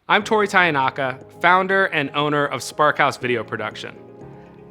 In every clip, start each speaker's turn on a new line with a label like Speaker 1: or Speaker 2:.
Speaker 1: I'm Tori Tayanaka, founder and owner of Sparkhouse Video Production.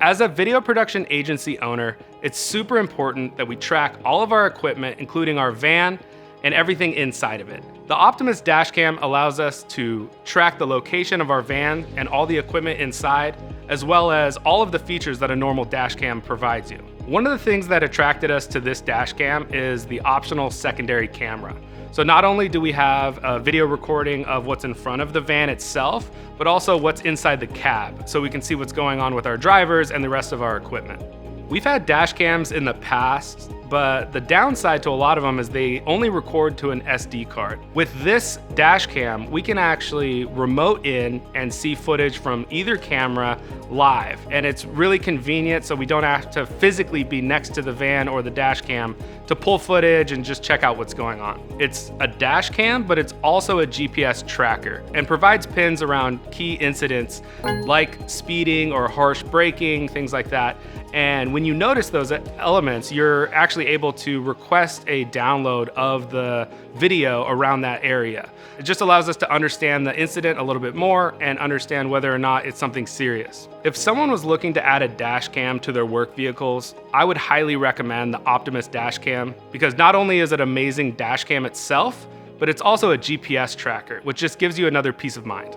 Speaker 1: As a video production agency owner, it's super important that we track all of our equipment, including our van and everything inside of it. The Optimus DashCam allows us to track the location of our van and all the equipment inside, as well as all of the features that a normal dashcam provides you. One of the things that attracted us to this dashcam is the optional secondary camera. So not only do we have a video recording of what's in front of the van itself, but also what's inside the cab, so we can see what's going on with our drivers and the rest of our equipment. We've had dash cams in the past, but the downside to a lot of them is they only record to an SD card. With this dash cam, we can actually remote in and see footage from either camera live. And it's really convenient, so we don't have to physically be next to the van or the dash cam to pull footage and just check out what's going on. It's a dash cam, but it's also a GPS tracker and provides pins around key incidents like speeding or harsh braking, things like that. And when you notice those elements, you're actually able to request a download of the video around that area. It just allows us to understand the incident a little bit more and understand whether or not it's something serious. If someone was looking to add a dash cam to their work vehicles, I would highly recommend the Optimus DashCam, because not only is it an amazing dash cam itself, but it's also a GPS tracker, which just gives you another peace of mind.